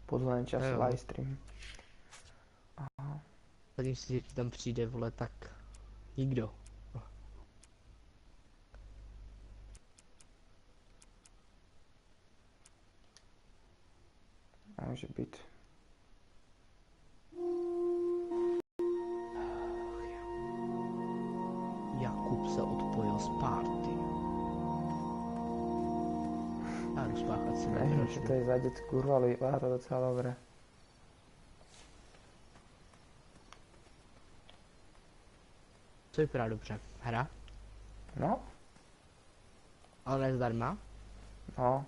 Podvolený čas live stream. Aha. Když si tam přijde, vole, tak nikdo. Může být. Jakub se odpojil z party. Já jdu spáchat si Nevím, že to je za dět, kurva, ale vypadá to docela dobré. Co vypadá dobře? Hra? No. Ale ne zdarma? No.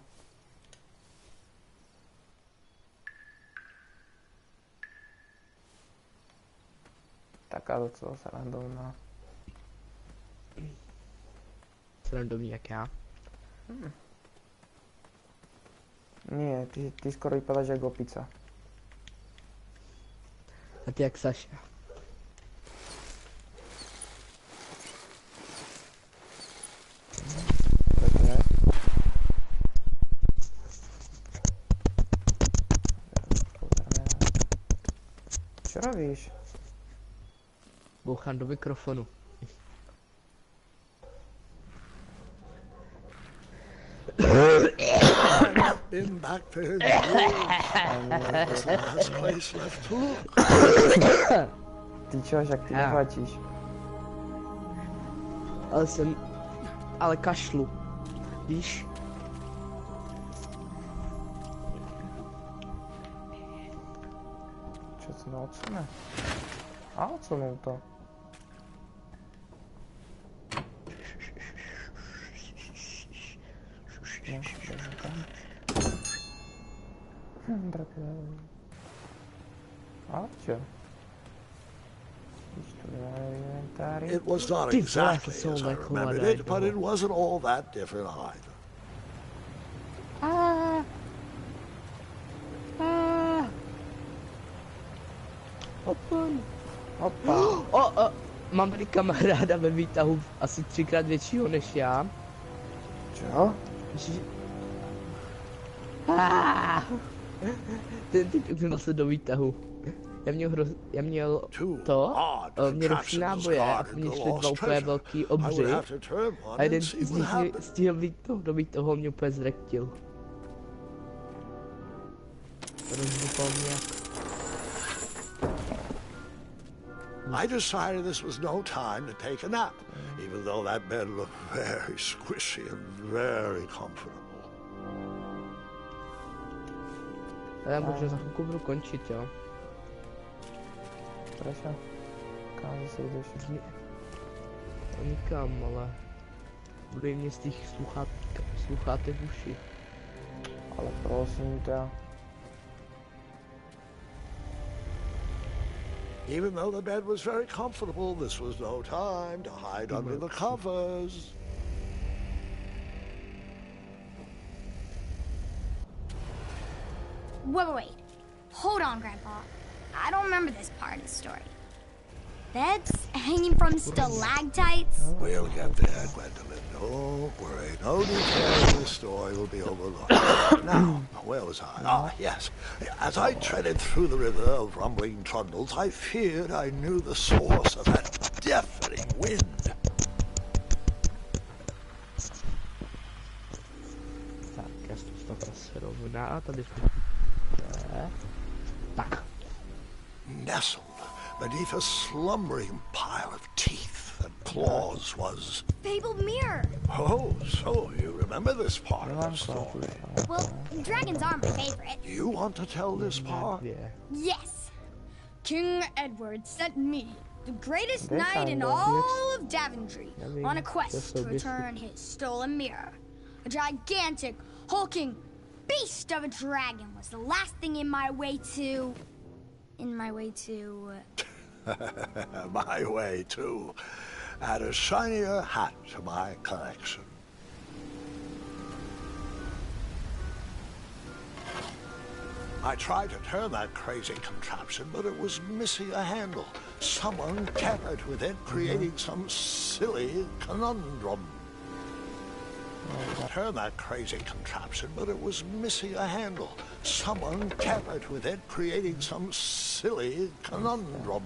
Taká docela srandovná. Srandovní jak já? Nie, ty skoro vypadáš jak opica. A ty jak Saša. Pekne. Čo robíš? Bouchám do mikrofonu. Been back for his years. Last place left to look. Ty čož, jak ty nechvatíš? Ale kašlu. Víš? Čo se to odsune? A odsunul to. It was not exactly as I remembered it, but it wasn't all that different either. Opa. Mám tady kamaráda ve výtahu asi 3krát většího než já. Čo? Ten typ měl se do výtahu. Já měl to, mě roční náboje a po mně šly dva úplně velký obři a jeden z nich mě stihl výtahu do výtahu a mě úplně zrektil. Rozbuchal mě jak... I decided this was no time to take a nap, even though that bed looked very squishy and very comfortable. Já možná za chvilku budu končit, jo. Prečo? Kam zase jdeš? Nikam, ale... Budu jim mě z těch sluchátek v uši. Ale prosím tě. Even though the bed was very comfortable, this was no time to hide under the covers. Wait. Hold on, Grandpa. I don't remember this part of the story. Beds hanging from stalactites? We'll get there, Gwendolyn. Don't worry. No detail of this story will be overlooked. Now, where was I? Ah, yes. As I treaded through the river of rumbling trundles, I feared I knew the source of that deafening wind. Tak, já si to zase rovná a tady tak. Nestled beneath a slumbering pile of teeth and claws was... Fabled mirror. Oh, so you remember this part of the story. Well, dragons are my favorite. You want to tell this part? Yeah. Yes. King Edward sent me, the greatest knight in all of Daventry, on a quest to return his stolen mirror. A gigantic, hulking beast of a dragon was the last thing in my way to... My way to add a shinier hat to my collection. I tried to turn that crazy contraption, but it was missing a handle. Someone tampered with it, creating some silly conundrum. Turn that crazy contraption, but it was missing a handle. Someone tampered with it, creating some silly conundrum.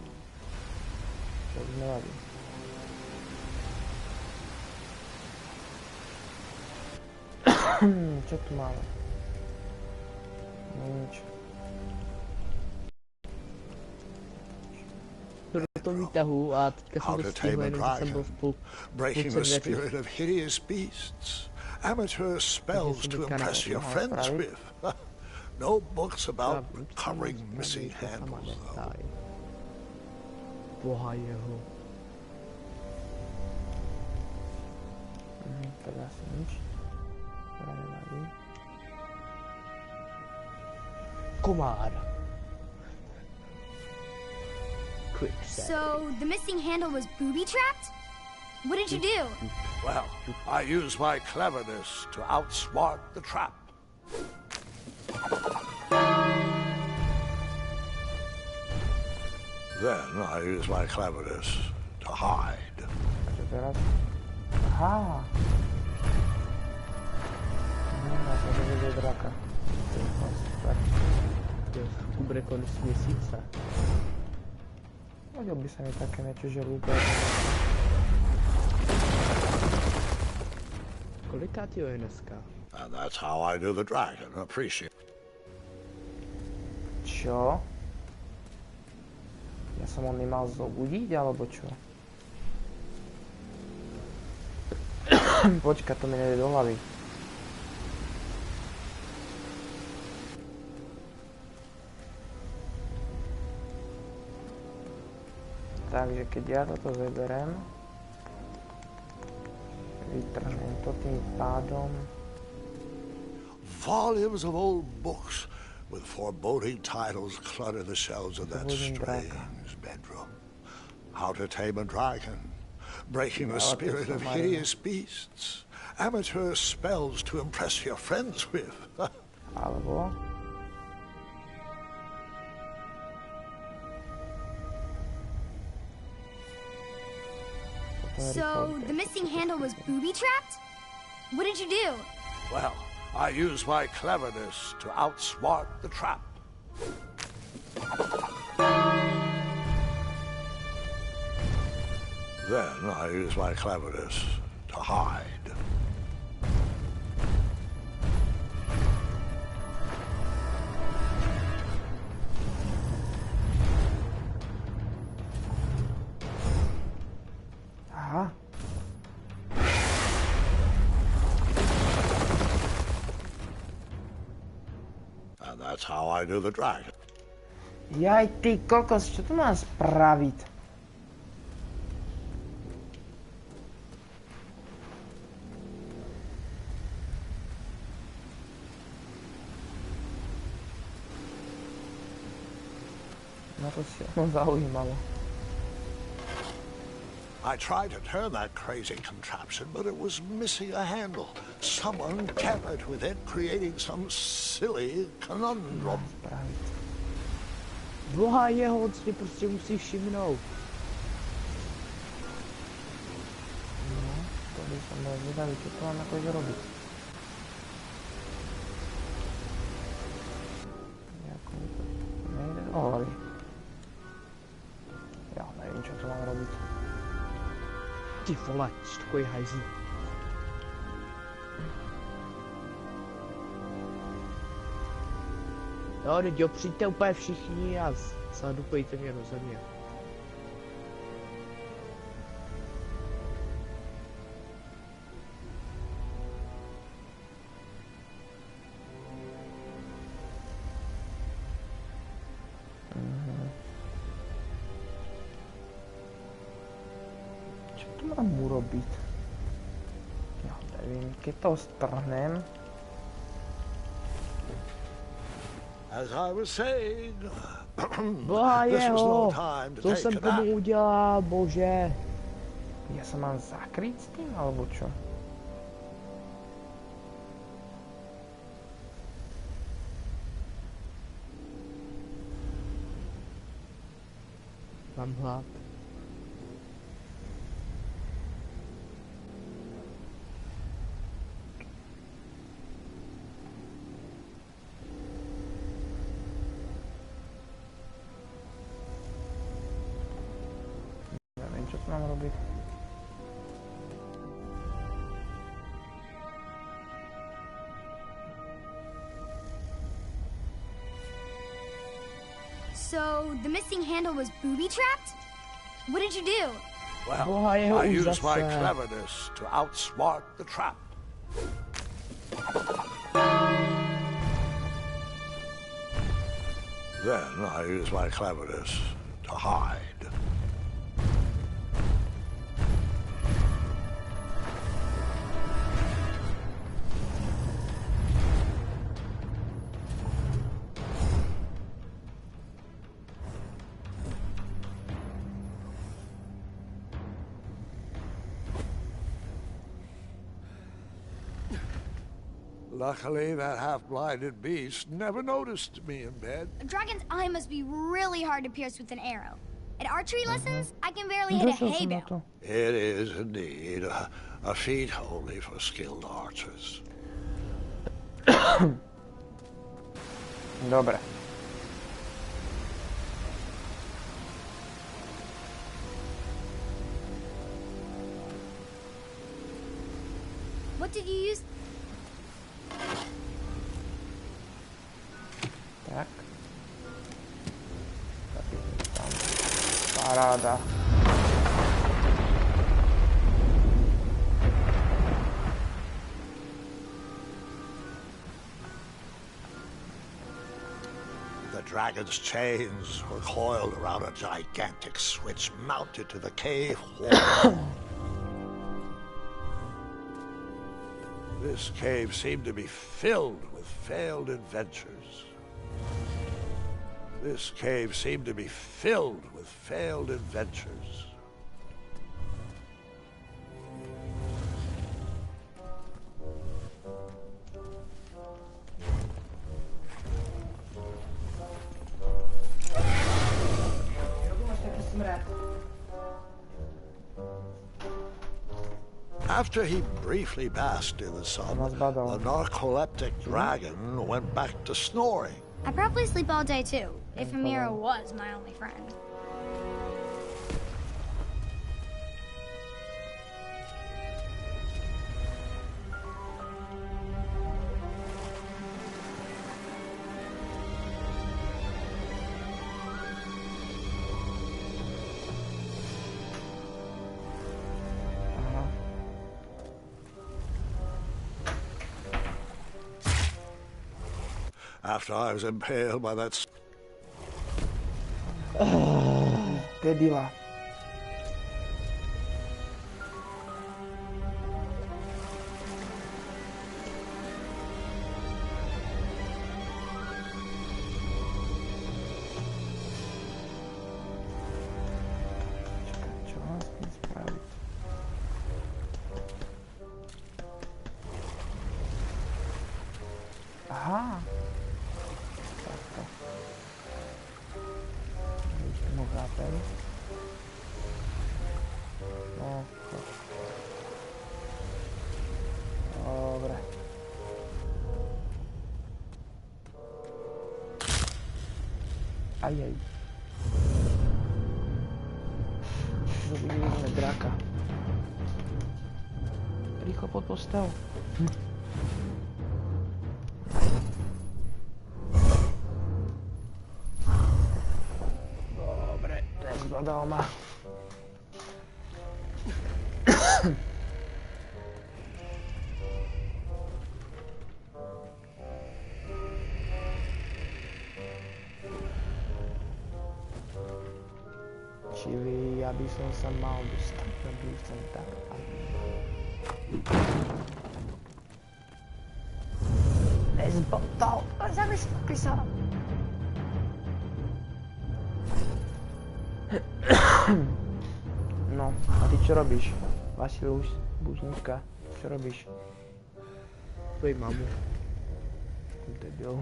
Čo tu máme? Nič. Do výtahu a teďka jsem to stihl, jenom že jsem byl v půl. Breaking the spirit of hideous beasts. Amateur spells to impress your friends with. No books about recovering missing handles, though. Boha jeho. Tak asi nič. Nevadí. Komár. Quick set. So, the missing handle was booby-trapped? What did you do? Well, I used my cleverness to outsmart the trap. Then I used my cleverness to hide. Takže teraz... Aha! Dá sa to vidieť draka. Super. To bude konec měsíce. Hodil by sa mi také niečo, že ľúbe. Kolikátý je dneska? And that's how I do the dragon. Appreciate. Čo? Ja som on nemal zobudiť, alebo čo? Počka, to mi nejde do hlavy. Takže keď ja toto zeberem, vytrhnem to tým pádom. Volumes of old books with foreboding titles clutter the shelves of that strange bedroom. How to Tame a Dragon, Breaking the Spirit of Hideous Beasts, Amateur Spells to Impress Your Friends with. Alebo... So, the missing handle was booby-trapped? What did you do? Well, I used my cleverness to outsmart the trap. Then I used my cleverness to hide. Aha. And that's how I do the dragon. Jaj, ty kokos, čo tu mám spraviť? No to si ono zaujímalo. I tried to turn that crazy contraption, but it was missing a handle. Someone tampered with it, creating some silly conundrum. Boha jeho, on si prostě musí všimnout. No, to by som bol zvedavý, čo to mám akože robiť. Nejako mi to nejde do hlavy. Ja neviem, čo to mám robiť. Ty vole, jsi takový hajzl. Jo, teď jo, přijďte úplně všichni a zadupejte mě do země. Čo tu mám urobiť? Ja neviem, keď to strhnem. As I was saying, Boha this was no jeho, time to co take jsem a tomu nap. udělal, bože. Ja sa mám zakryť s tým, alebo čo? Mám hlad. mám robiť? So, the missing handle was booby-trapped? What did you do? Well, I used my cleverness to outsmart the trap. Then I used my cleverness to hide. Luckily, that half-blinded beast never noticed me in bed. A dragon's eye must be really hard to pierce with an arrow. At archery lessons, I can barely hit a hay bale. It is indeed a feat only for skilled archers. Dobre. What did you use? Tak. Tam. Paráda. The dragon's chains were coiled around a gigantic switch mounted to the cave wall. This cave seemed to be filled with failed adventures. This cave seemed to be filled with failed adventures. After he briefly basked in the sun, the narcoleptic dragon went back to snoring. I probably sleep all day too, if Amira was my only friend. After I was impaled by that... Debila. Čo mám s tým spraviť? Aha. Chápem. No, dobre. Ajaj. Zabijeme draka. Rýchlo pod postav. Zbadal ma. Čili ja by som sa mal dostať na blízcem tak. Nezbodol, zamyslí sa. No, a ty čo robíš? Vasilus, Buzníka, čo robíš? Tvoj mamu. Debil.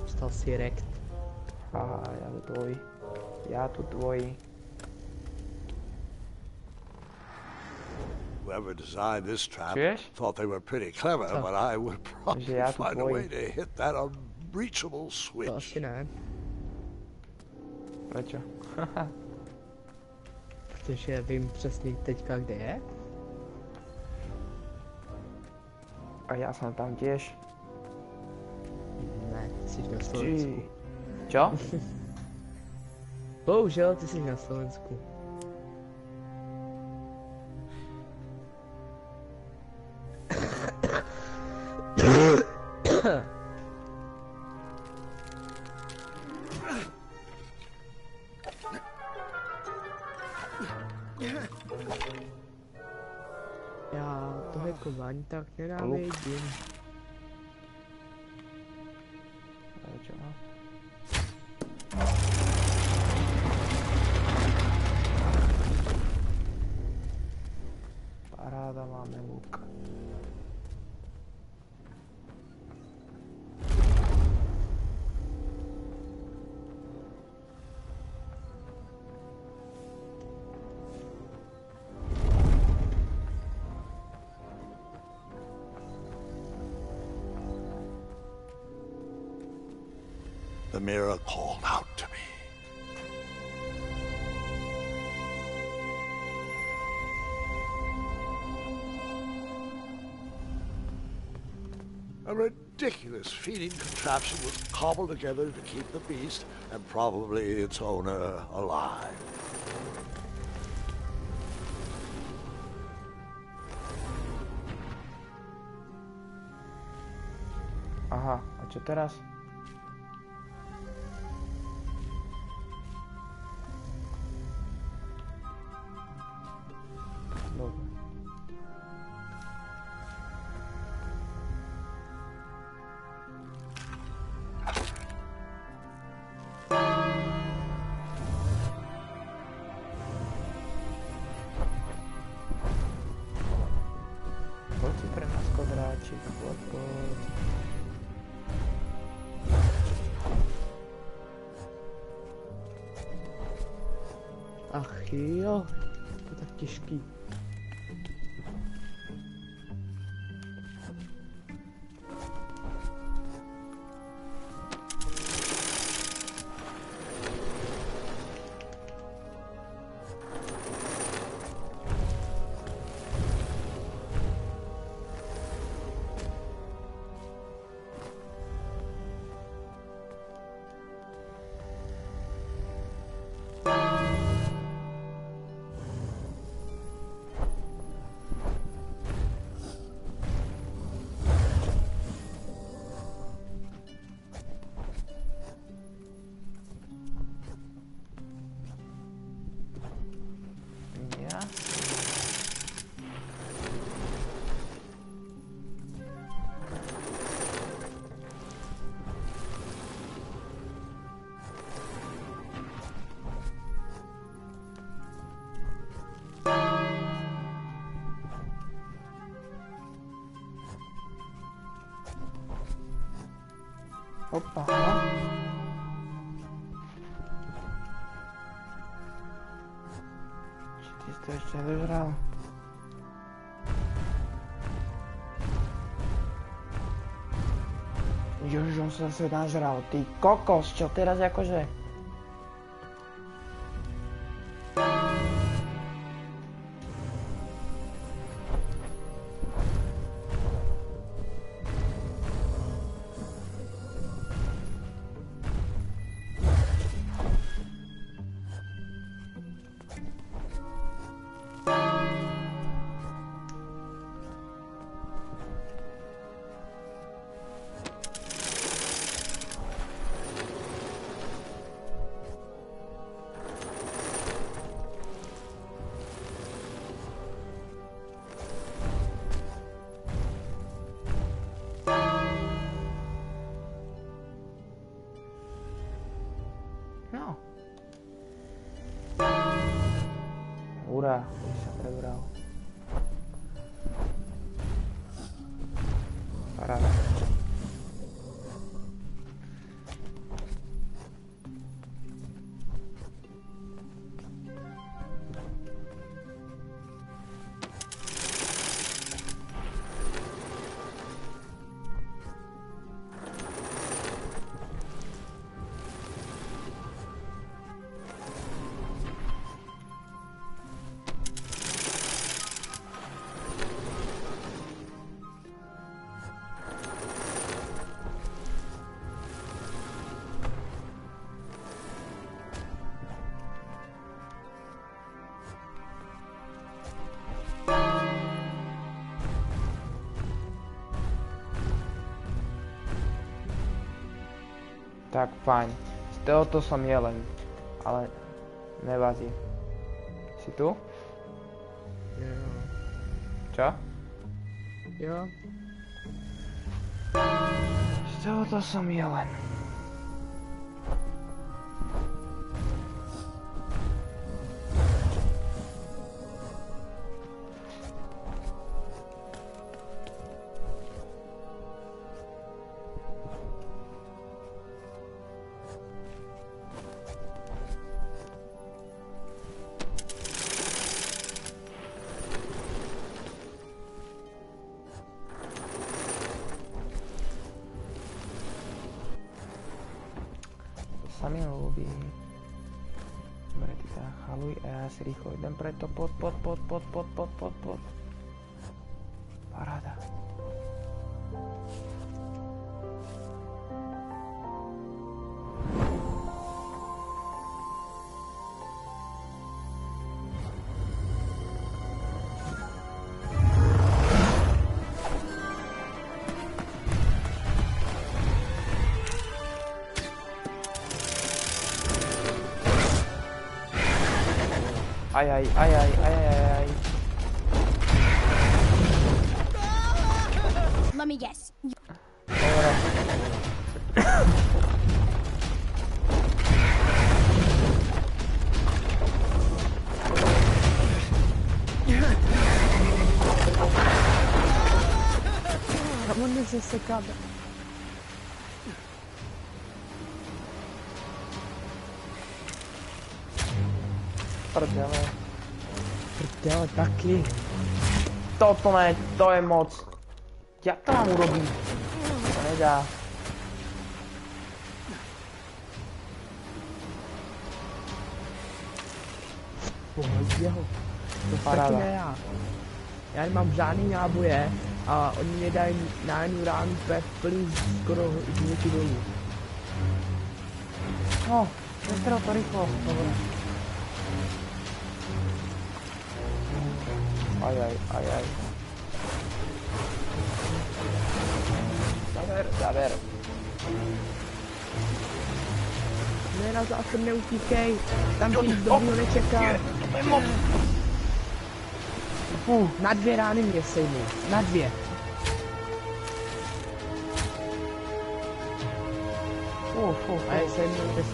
Stal si rekt. Aha, ja tu tvoj. Ja tu tvoj. Whoever designed this trap Čuješ? thought they were pretty clever, but I would probably find a way to hit that unbreachable To switch. asi ne. Prečo? Protože vím přesně teďka, kde je. A já jsem tam těž. Ne, ty jsi na Slovensku. Čo? Bohužel, ty jsi na Slovensku. Já to hackování tak nenávidím. Prečo? Paráda, máme luk. The mirror called out to me. A ridiculous feeding contraption was cobbled together to keep the beast and probably its owner alive. Aha, a čo teraz? Dobre. Poď si pre nás, kodráčik, poď. Ach jo, to je tak těžký. Ja? Opa. Či ty jsi to ještě nedožral? Jož, on se zase nažral, ty kokos, čo teraz jakože? Tak fajn. Z tohoto som jelen. Ale nevadí. Si tu? Jo. Čo? Jo. Z tohoto som jelen. Sa mi ľúbi. Dobre, ty sa chaluj a ja si rýchlo idem preto pod. Paráda. Aj. Let me guess. Dobre. Tam on nezaseká. Prdele. Prdele taky. Toto ne, to je moc. Jak to mám urobiť? To nedá. Jeho. To Paráda. taky ne já. Já nemám žádný náboje a oni mě dají na jednu ránu plný skoro životy dolů. No, nestrel to rýchlo. Dobre. Aj. Zaber. Ne, na zásem neutíkej, tam ti nic dobrýho nečeká. To je moc. Na 2 rány mě sejmu, na 2. A já sejmu 10.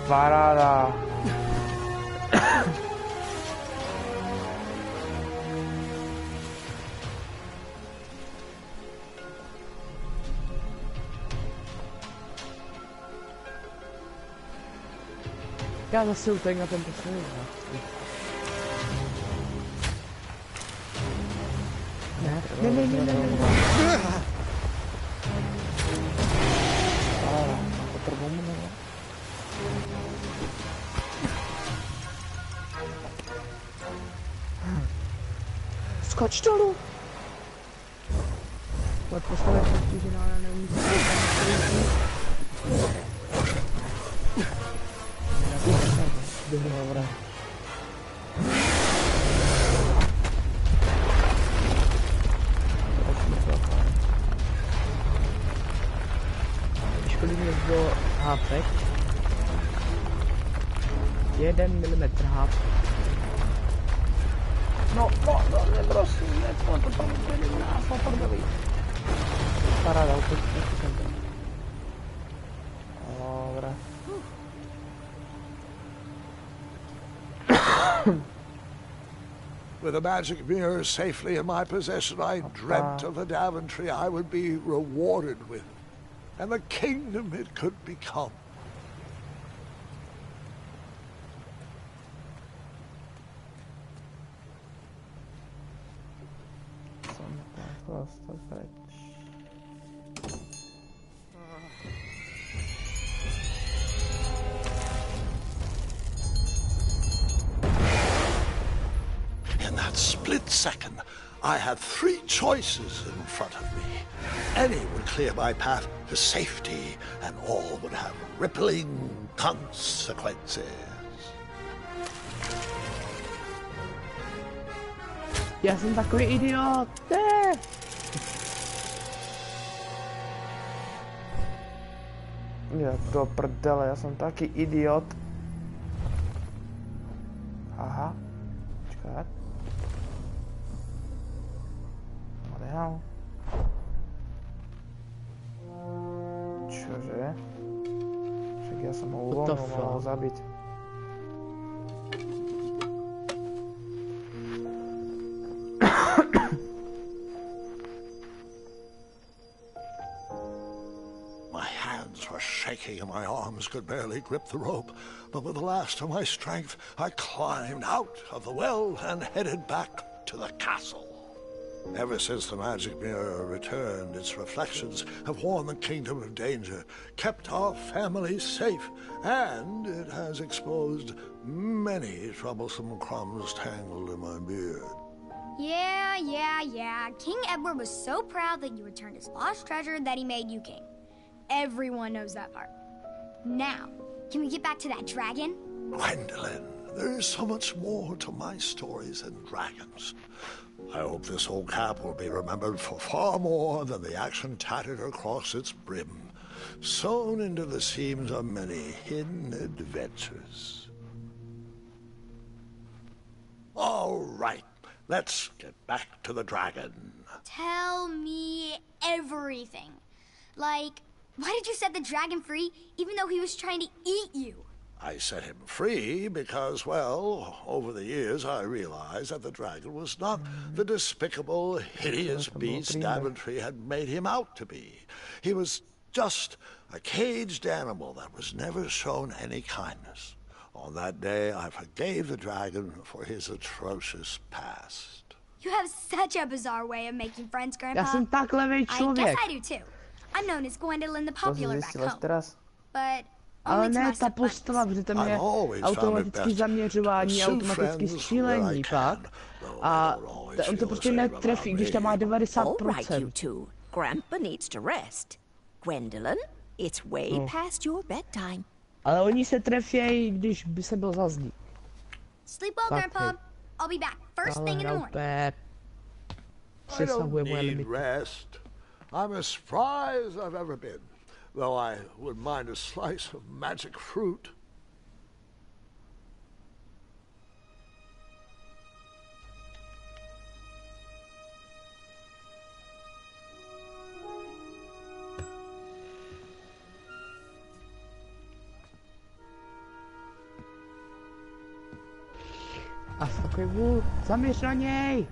Paráda. Já zase utek na ten poslední. Ne. Potřebuji mu nebo? Skoč dolů. Pojď postavit že já neumím. Dobré. Škodí mě do hápek. 1 mm háp. No, prosím, to tam úplně nás naprdeli. Paráda, úplně jsem to. Dobré. With the magic mirror safely in my possession, I dreamt of the Daventry I would be rewarded with, and the kingdom it could become. In that split second, I had 3 choices in front of me. Any would clear my path to safety, and all would have rippling consequences. Já jsem takový idiot, ne! Je, do prdele, já jsem taky idiot. Aha. Počkat. What the hell? Čože? Však já jsem ho uvolnil, mohl ho zabít. Shaking and my arms could barely grip the rope, but with the last of my strength, I climbed out of the well and headed back to the castle. Ever since the magic mirror returned, its reflections have warned the kingdom of danger, kept our family safe, and it has exposed many troublesome crumbs tangled in my beard. Yeah. King Edward was so proud that you returned his lost treasure that he made you king. Everyone knows that part. Now, can we get back to that dragon? Gwendolyn, there is so much more to my stories than dragons. I hope this old cap will be remembered for far more than the action tattered across its brim, sewn into the seams of many hidden adventures. All right, let's get back to the dragon. Tell me everything. Like, why did you set the dragon free, even though he was trying to eat you? I set him free because, well, over the years I realized that the dragon was not the despicable, hideous beast Daventry had made him out to be. He was just a caged animal that was never shown any kindness. On that day, I forgave the dragon for his atrocious past. You have such a bizarre way of making friends, Grandpa. Já jsem takhle člověk. I guess I do too. I'm known as Gwendolyn the Popular back home. But ale ne ta postava, protože tam je automatické zaměřování, automatické střílení pak. A on to prostě netrefí, když tam má 90%. Grandpa needs to rest. Gwendolyn, it's way past your bedtime. Ale oni se trefějí, když by se byl zazdí. Sleep well, Grandpa. I'll be back first thing in the morning. I don't need rest. I'm as spry as I've ever been, though I wouldn't mind a slice of magic fruit. A takový vůl, zaměř na něj!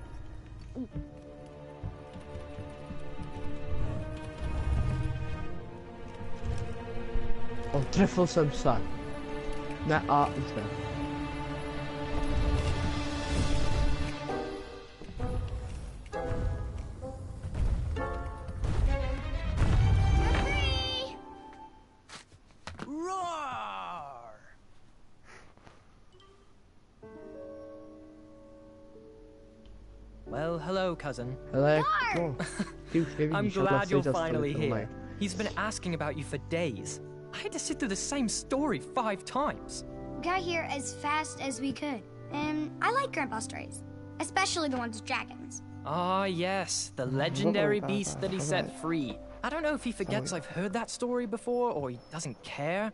O, trefil jsem se. Ne, a už ne. Well, hello, cousin. Hello. I'm glad you're finally here. He's been asking about you for days. I had to sit through the same story 5 times. We got here as fast as we could, and I like Grandpa's stories, especially the ones with dragons. Ah, yes, the legendary beast that he set free. I don't know if he forgets I've heard that story before, or he doesn't care,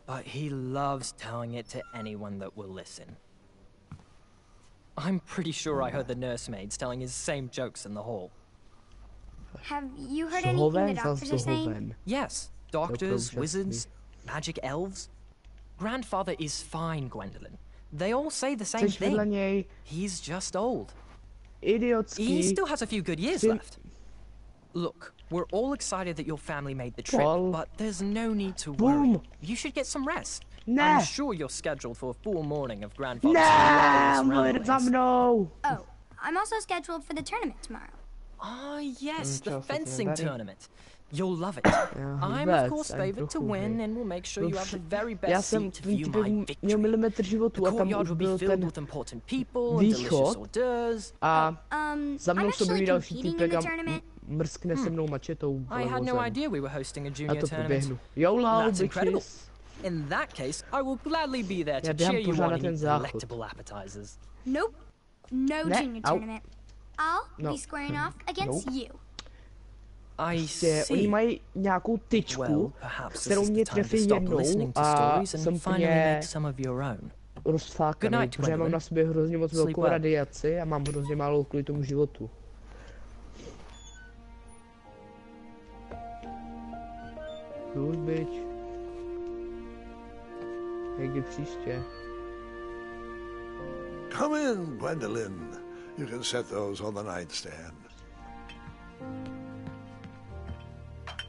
but he loves telling it to anyone that will listen. I'm pretty sure I heard the nursemaids telling his same jokes in the hall. Have you heard anything the doctors are saying? Yes, doctors, wizards, magic elves. Grandfather is fine, Gwendolyn. They all say the same thing. He's just old. He still has a few good years left. Look, we're all excited that your family made the trip, but there's no need to worry. You should get some rest. I'm sure you're scheduled for a full morning of Grandfather's Oh, I'm also scheduled for the tournament tomorrow. Ah, yes, the fencing tournament. You'll love it. I'm, of course, favored to win, and we'll make sure you have the very best seat to view my victory. The courtyard will be filled with important people and delicious hors d'oeuvres. I'm actually competing in the tournament. I had no idea we were hosting a junior tournament. That's incredible. In that case, I will gladly be there to cheer you on and eat delectable appetizers. Nope. No junior tournament. I'll be squaring off against you. Prostě oni mají nějakou tyčku, kterou mě trefí jednou a jsem úplně rozflákaný, protože mám na sobě hrozně moc velkou radiaci a mám hrozně málo kvůli tomu životu. Už byť. Někdy příště. Come in, Gwendolyn. You can set those on the nightstand.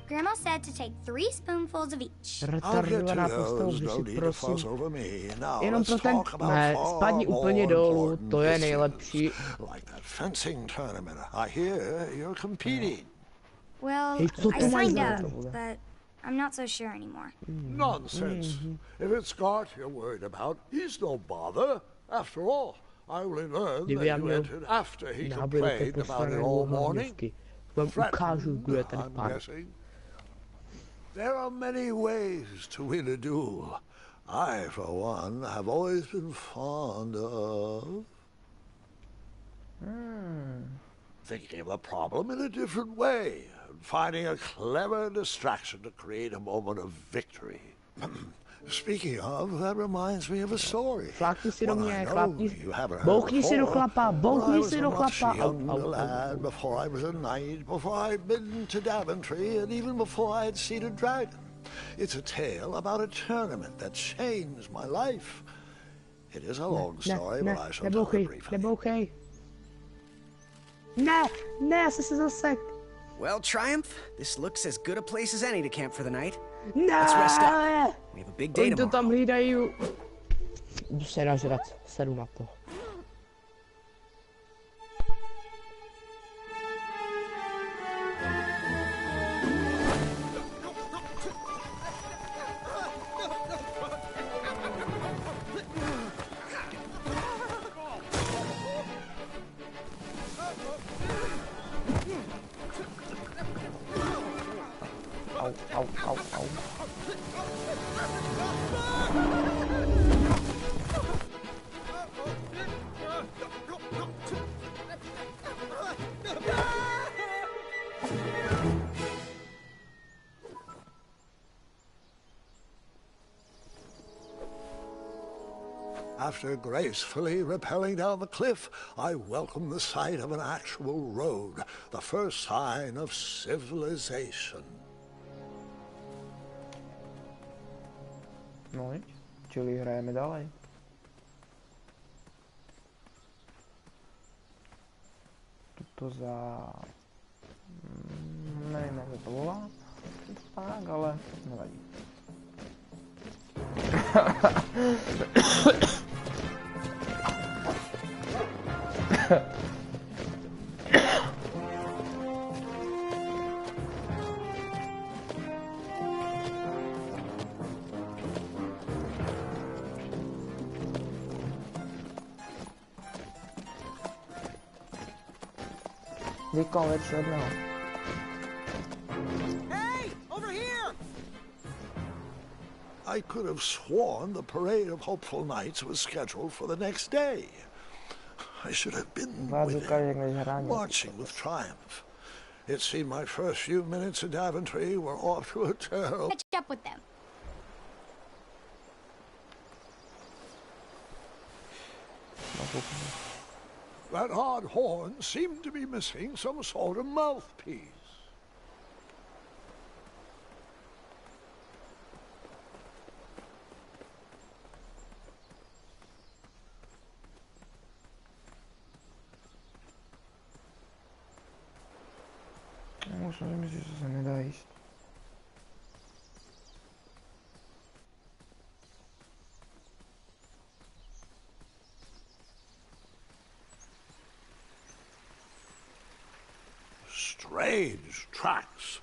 Grandma said to take 3 spoonfuls of each. Retardovaná postavu, si prosím. Jenom pro ten spadni úplně dolů, to je nejlepší. Like that fencing tournament. I hear you're competing. Well, I signed up, but I'm not so sure anymore. Nonsense. If it's Scott you're worried about, he's no bother. After all, I only learned that you entered after he complained about it all morning. I'm guessing. There are many ways to win a duel. I, for one, have always been fond of thinking of a problem in a different way, and finding a clever distraction to create a moment of victory. Speaking of, that reminds me of a story. Flákni si do mě, bouchni si do chlapa, bouchni si do chlapa. Before I was a knight, before I'd been to Daventry, and even before I'd seen a dragon. It's a tale about a tournament that changed my life. It is a long story, but I shall tell it briefly. Nebouchej. Ne, já jsem se zasek. Well, Triumph, this looks as good a place as any to camp for the night. Let's rest up. We have a big day tomorrow. To tam hlídají. Jdu se nažrat, sedu na to. Au. After gracefully rappelling down the cliff, I welcomed the sight of an actual road, the first sign of civilization. No, čili hrajeme dále. Tuto za... nevím, jak to volá. Tak, ale nevadí. Vykonveč jedného. Hey, over here! I could have sworn the parade of hopeful knights was scheduled for the next day. I should have been with him, marching with triumph. It seemed my first few minutes at Daventry were off to a terrible... Catch up with them. That odd horn seemed to be missing some sort of mouthpiece. Možná, že se nedá jíst. Strange tracks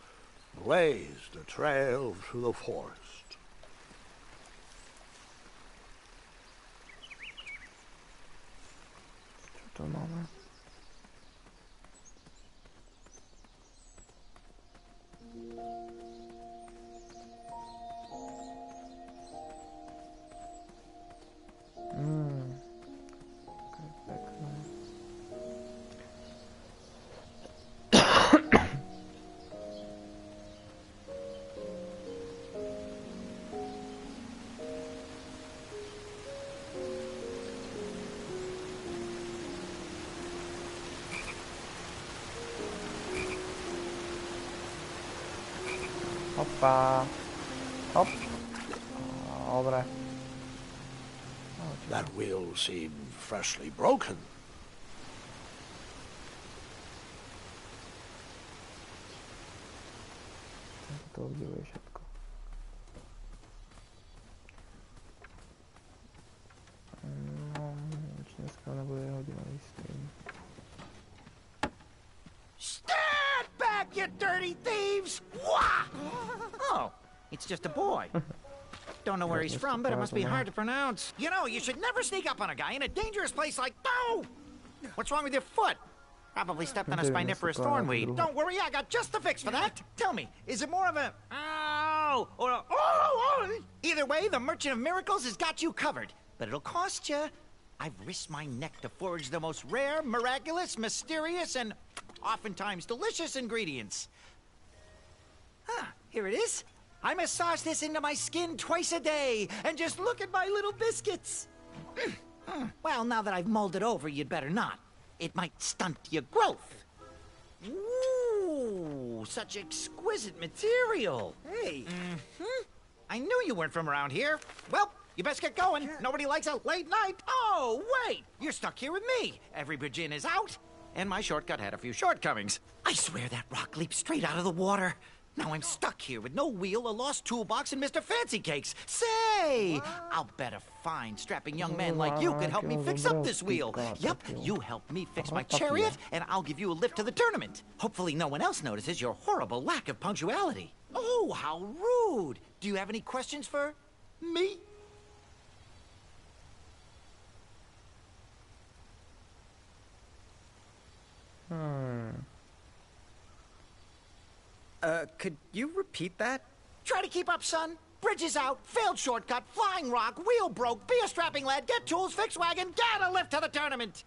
blazed a trail through the forest. Co to máme? Hoppa. Hop. Dobre. That wheel seemed freshly broken. To odděluje všetko. No, už dneska nebude hodinový stream. Stand back, you dirty thieves! Wah! Oh, it's just a boy. Don't know where he's from, but it must be hard to pronounce. You know, you should never sneak up on a guy in a dangerous place like... Oh! What's wrong with your foot? Probably stepped on a spiniferous thornweed. Don't worry, I got just the fix for that. Tell me, is it more of a... Ow! Or a... Oh! Either way, the Merchant of Miracles has got you covered. But it'll cost you. I've risked my neck to forage the most rare, miraculous, mysterious, and oftentimes delicious ingredients. Ah, here it is. I massage this into my skin twice a day, and just look at my little biscuits. Well, now that I've mulled it over, you'd better not. It might stunt your growth. Ooh, such exquisite material. Hey. I knew you weren't from around here. Well, you best get going. Nobody likes a late night. Oh, wait. You're stuck here with me. Every bridge in is out, and my shortcut had a few shortcomings. I swear that rock leaped straight out of the water. Now I'm stuck here with no wheel, a lost toolbox, and Mr. Fancy Cakes. Say, I'll bet a fine, strapping young man like you could help me fix up this wheel. Yep, you help me fix my chariot, and I'll give you a lift to the tournament. Hopefully no one else notices your horrible lack of punctuality. Oh, how rude. Do you have any questions for me? Could you repeat that? Try to keep up, son. Bridge is out, failed shortcut, flying rock, wheel broke, be a strapping lad, get tools, fix wagon, get a lift to the tournament.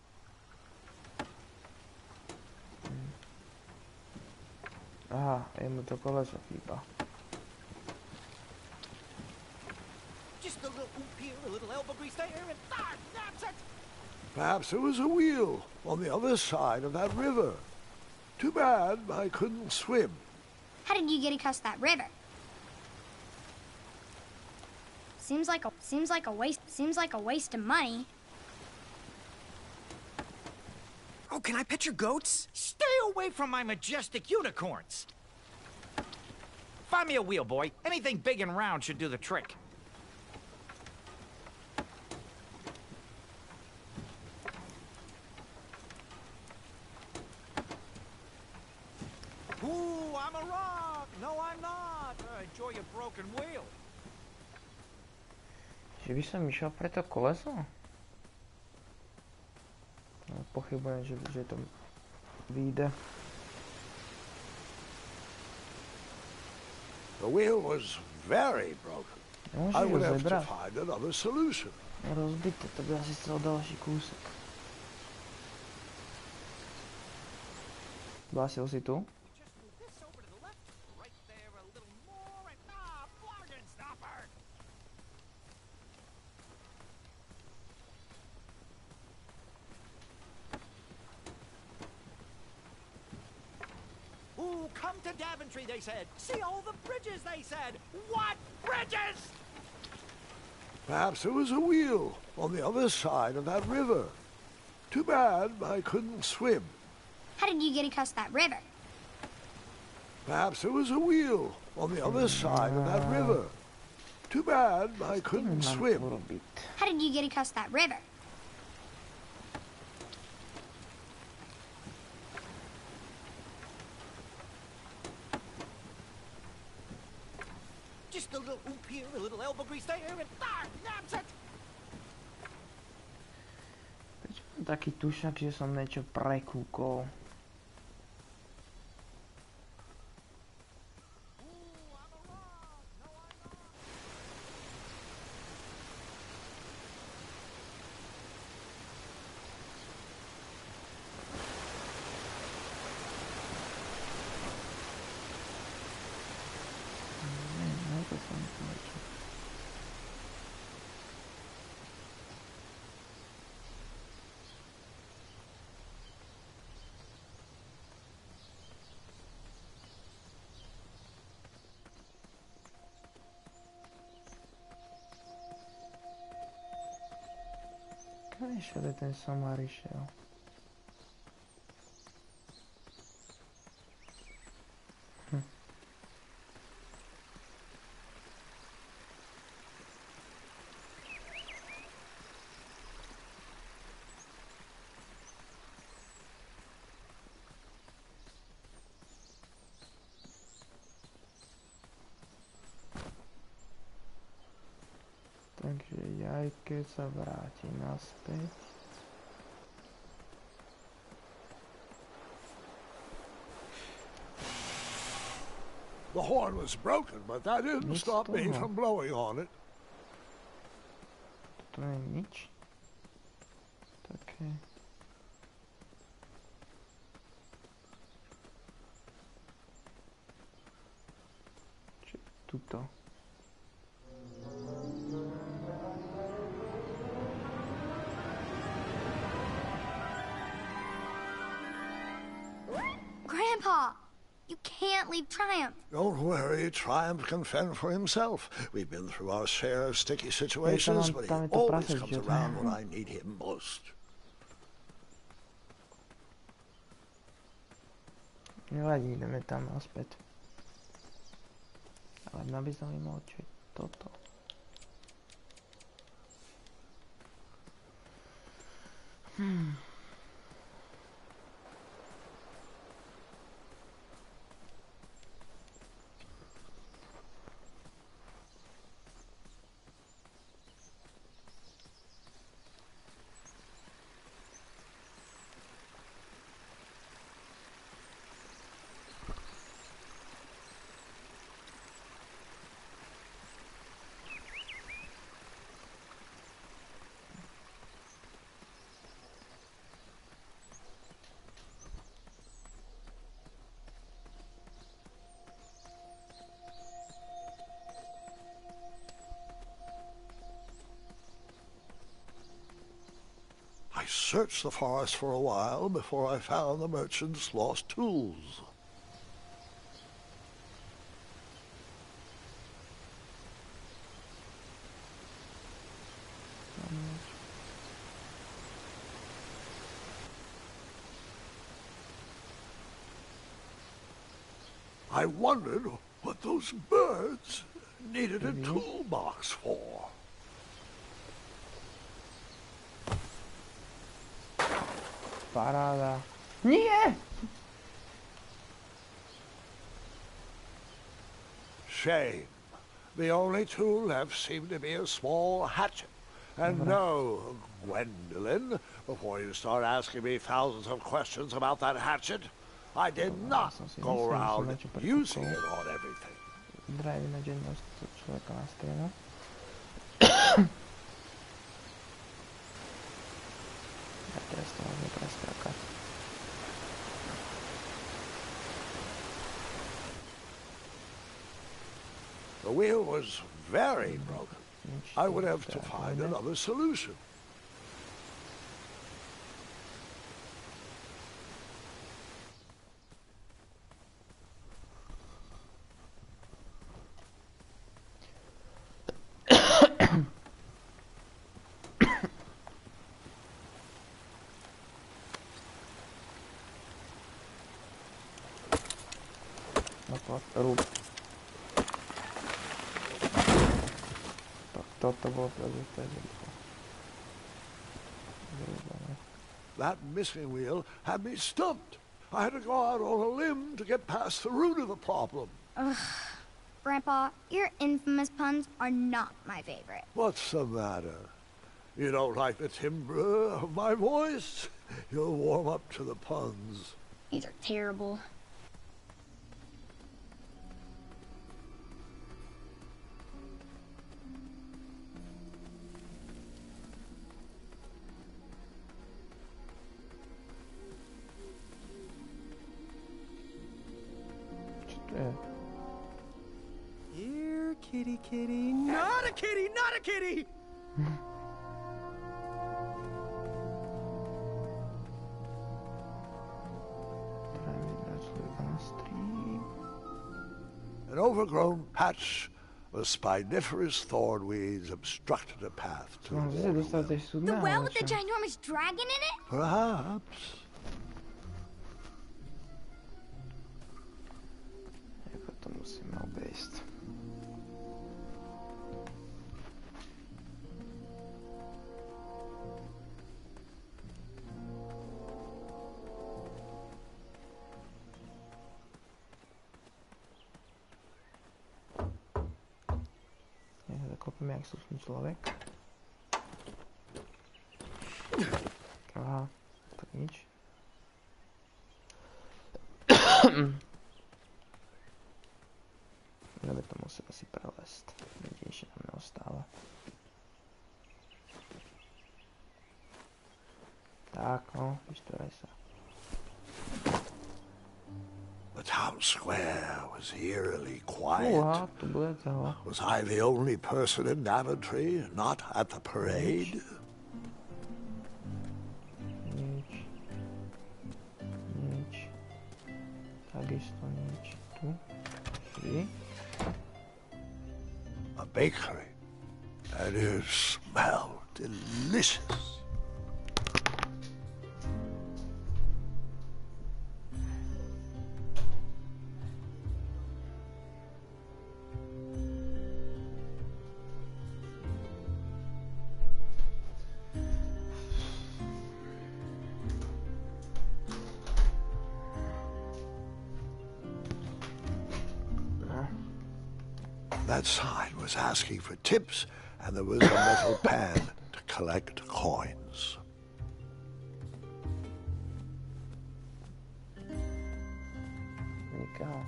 Aha, jemu to koleso chýba. Just a little oop here, a little elbow grease there, and that's it. Perhaps there was a wheel on the other side of that river. Too bad I couldn't swim. How did you get across that river? Seems like a waste of money. Oh, can I pet your goats? Stay away from my majestic unicorns. Find me a wheel, boy. Anything big and round should do the trick. Ooh, I'm a rock. No, I'm not. Enjoy your broken wheel. Že by som išiel pre to koleso? No, pochybujem, že to vyjde. The wheel was very broken. I would have to find another solution. Rozbité, to by asi chcel další kúsok. Blásil si tu? Come to Daventry, they said. See all the bridges, they said. What bridges? Perhaps there was a wheel on the other side of that river. Too bad I couldn't swim. How did you get across that river? Perhaps there was a wheel on the other side of that river. Too bad I couldn't swim. How did you get across that river? Just a little oop here, a little elbow grease there, and that's it. Taký tušak, že som niečo prekúkol. Všade ten somar išiel. Takže ja aj keď sa vráti naspäť. The horn was broken, but that didn't stop me from blowing on it. To je nič. Také. Čo je tuto? Grandpa! You can't leave Triumph. Don't worry, Triumph can fend for himself. We've been through our share of sticky situations, but he always comes around when I need him most. Nevadí, ideme tam naspäť. Ale mňa by zaujímalo, čo je toto. I searched the forest for a while before I found the merchant's lost tools. I wondered what those birds needed a toolbox for. Paráda. Nie! Shame. The only tool left seemed to be a small hatchet. And no, Gwendolyn, before you start asking me thousands of questions about that hatchet, I did not go around using it on everything. Drajíme dennosť človeka na stranu. The wheel was very broken. I would have to find another solution. That missing wheel had me stumped. I had to go out on a limb to get past the root of the problem. Ugh. Grandpa, your infamous puns are not my favorite. What's the matter? You don't like the timbre of my voice? You'll warm up to the puns. These are terrible. Here, kitty, kitty. Not a kitty, not a kitty! An overgrown patch The spiniferous thornweeds obstructed a path to the The well with the ginormous dragon in it? Perhaps. Jako to musíme obejsť. Zakopíme jak slušný člověk. Aha, tak nič. No by to musel asi prelést. Nič nám neostáva. Tak, no, vyštvoraj sa. The town square was eerily quiet. To bude toho. Was I the only person in Daventry not at the parade? Nič. Takisto nič. Tu. Šli. A bakery. And it smelled delicious. That sign was asking for tips, and there was a metal pan to collect coins. Nikoho.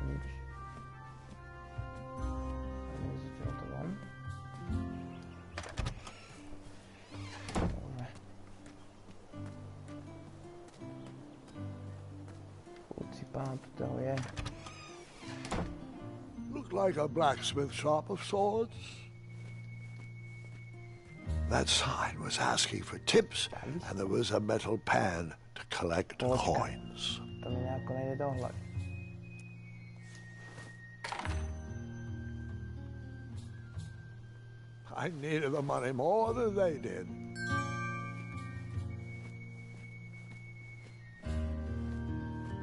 Nič. Nezíčil to von. Dobre. Chudci pán tu toho je. Like a blacksmith shop of sorts. That sign was asking for tips, and there was a metal pan to collect coins. To mi nejako nejde dohľad. I needed the money more than they did.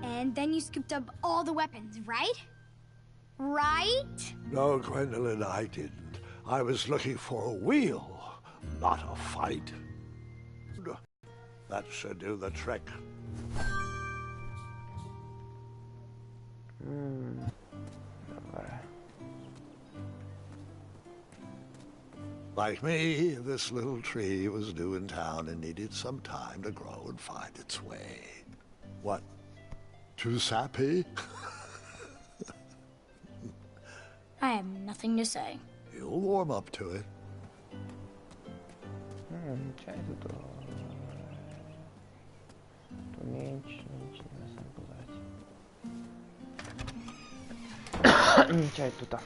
And then you scooped up all the weapons, right? Right? No, Gwendolyn, I didn't. I was looking for a wheel, not a fight. That should do the trick. Like me, this little tree was new in town and needed some time to grow and find its way. What? Too sappy? I have nothing to say. You'll warm up to it. Čo je to? Tu nič neviem sa pozerať. Čo je tuto?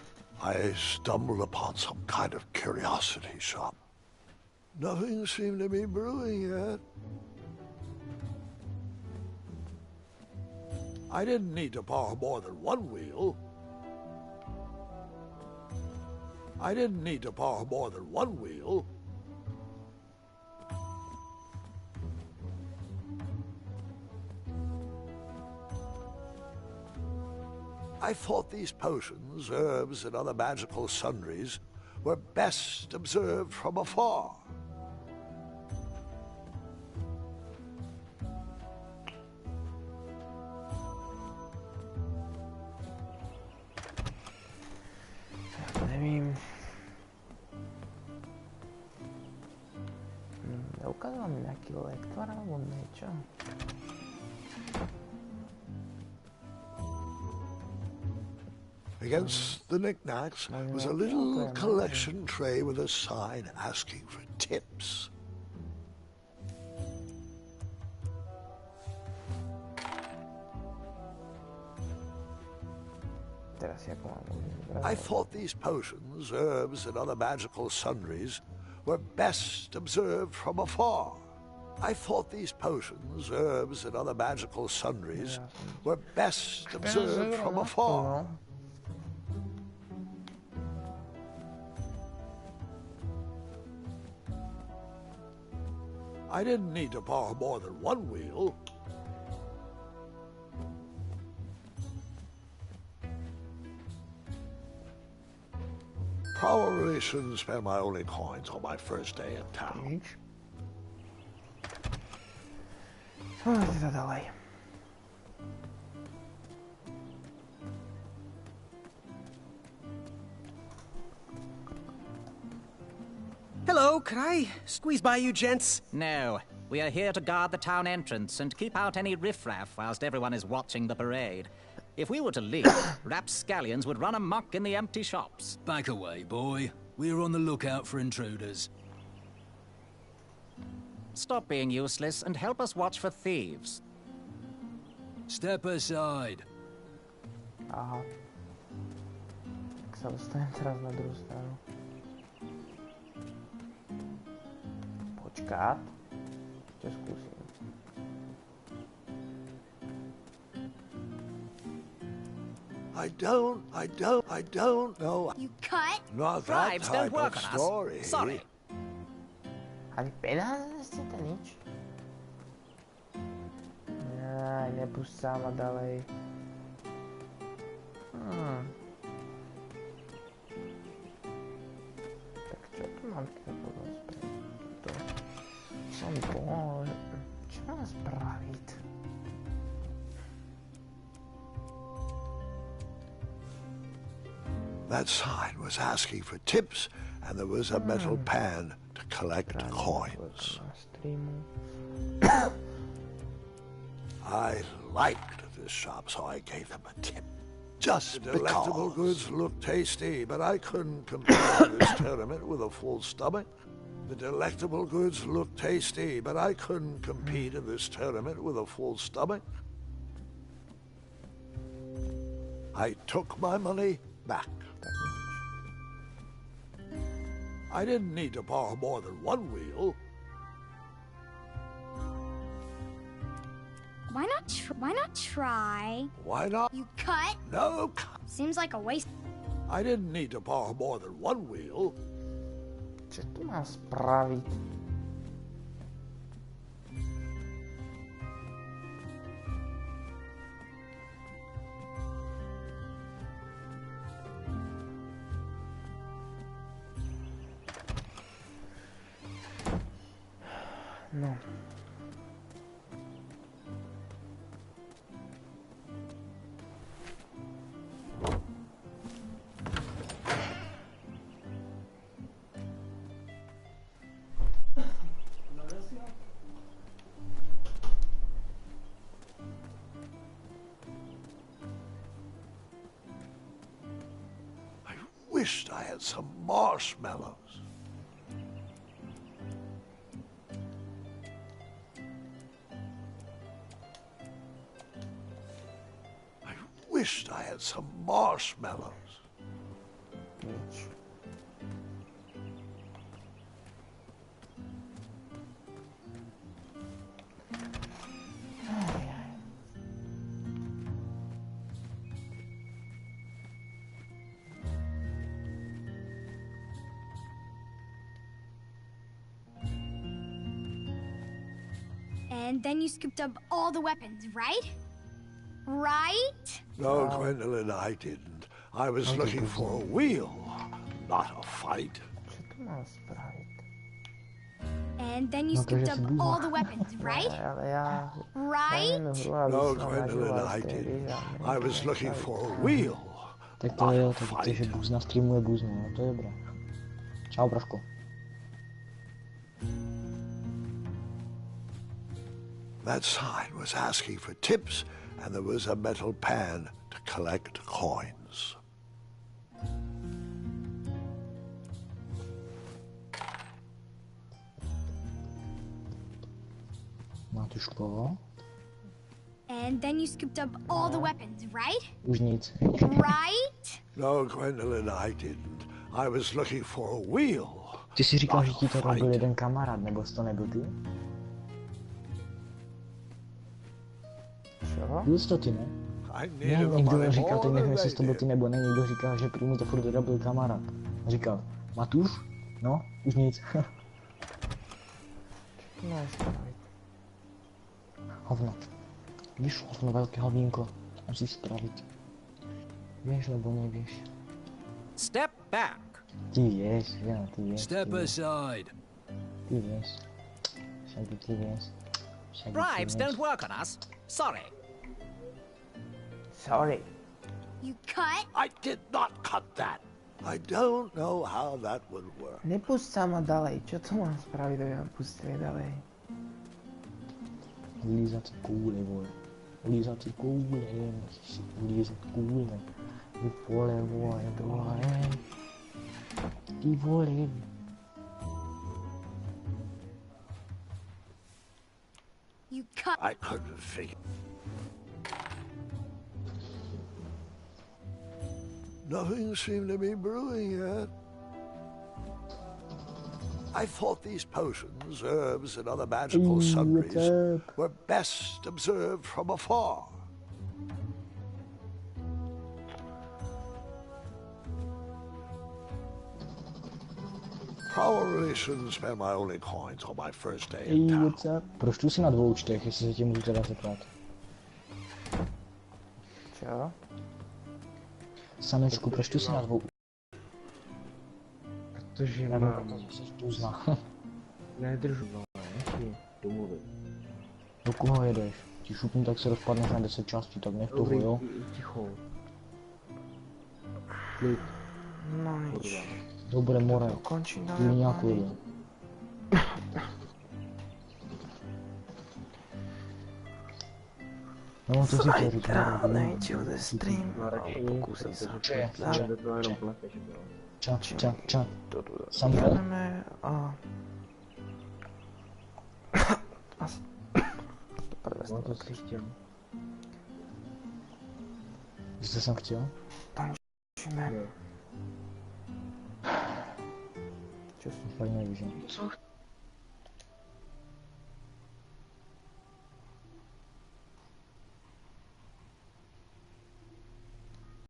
I stumbled upon some kind of curiosity shop. Nothing seemed to be brewing yet. I didn't need to borrow more than one wheel. I didn't need to borrow more than one wheel. I thought these potions, herbs, and other magical sundries were best observed from afar. Nevím. Neukázal mi nejaký lektor alebo niečo? Against the knickknacks was a little collection tray with a sign asking for tips. I thought these potions, herbs, and other magical sundries were best observed from afar. I thought these potions, herbs, and other magical sundries were best observed from afar. I didn't need to borrow more than one wheel. Probably shouldn't spend my only coins on my first day in town. Hello, could I squeeze by you gents? No, we are here to guard the town entrance and keep out any riffraff whilst everyone is watching the parade. If we were to leave, rapscallions would run amok in the empty shops. Back away, boy. We're on the lookout for intruders. Stop being useless and help us watch for thieves. Step aside. Aha. Tak sa dostanem teraz na druhú stranu. Počkať. Ešte skúsim. I don't know. You cut? Not that Bribes don't type work of on us. story. Sorry. Ani peniaze nechcete nič? Aj, nepustá ma ďalej. Tak čo tu mám teda potom spraviť? To som pomohol. Čo mám spraviť? That sign was asking for tips, and there was a metal pan to collect coins. I liked this shop, so I gave them a tip. Just the delectable goods looked tasty, but I couldn't compare this tournament with a full stomach. The delectable goods looked tasty, but I couldn't compete in this tournament with a full stomach. I took my money back. I didn't need to borrow more than one wheel. Why not try? Why not? You cut? No. Seems like a waste. I didn't need to borrow more than one wheel. Čo tu mám spraviť? No. I wished I had some marshmallows. Wished I had some marshmallows. And then you scooped up all the weapons, right? Right? No, Gwendolyn, I didn't. I was looking for a wheel, not a fight. And then you scooped up all the weapons, right? Right? No, Gwendolyn, I didn't. I was looking for a wheel, tak to jo, tak víte, že Buzna streamuje Buznu, no to je dobré. Čau, Braško. That sign was asking for tips, and there was a metal pan to collect coins. Máte školu? And then you scooped up all the weapons, right? Už nic. Right? No, Gwendolyn, I didn't. I was looking for a wheel. Ty si říkal, že ti to robil jeden kamarád, nebo jsi to nebyl ty? Byl jsi to ty, ne? Ne, někdo říkal, teď nevím, jestli jsi to byl ty nebo ne, někdo říkal, že prý mu to furt dobil kamarád. Říkal, Matuš? No, už nic. No, spravit. Hovno. Víš, hovno, velké hovínko. Musíš spravit. Víš nebo nevíš? Step back. Ty víš, já, ty víš. Step aside. Ty víš. Shaggy, ty víš. Bribes don't work on us. Sorry. Sorry. You cut? I did not cut that. I don't know how that would work. Nepust sa ma ďalej, čo to mám spraviť, aby ma pustili ďalej? Lízat si kůle, vole. Lízat si kůle, musíš si ulízat kůle. Ty vole, vole. Ty vole. You cut? I couldn't figure. Nothing seemed to be brewing yet. I thought these potions, herbs, and other magical sundries were best observed from afar. Probably shouldn't spend my only coins on my first day in town. What's up? Proč tu jsi na 2 účtech, jestli se tě můžu teda zeptat? Čo? Samečku, proč tu jsi na 2? Protože mám... Nedržu, nechci domluvit. Do koho jedeš? Ti šupnu, tak se rozpadneš na 10 částí, tak nech toho, jo? Ticho. Klid. No nič. Dobré, more. Končím Jdi nějakou jeden. No to si chtěl říct. Nejčil ze stream. Pokusím se. Ča. Samuel. Jdeme a... Asi... No to jsi chtěl. Co jsem chtěl? Tančíme. Čo si fakt nevíš, Co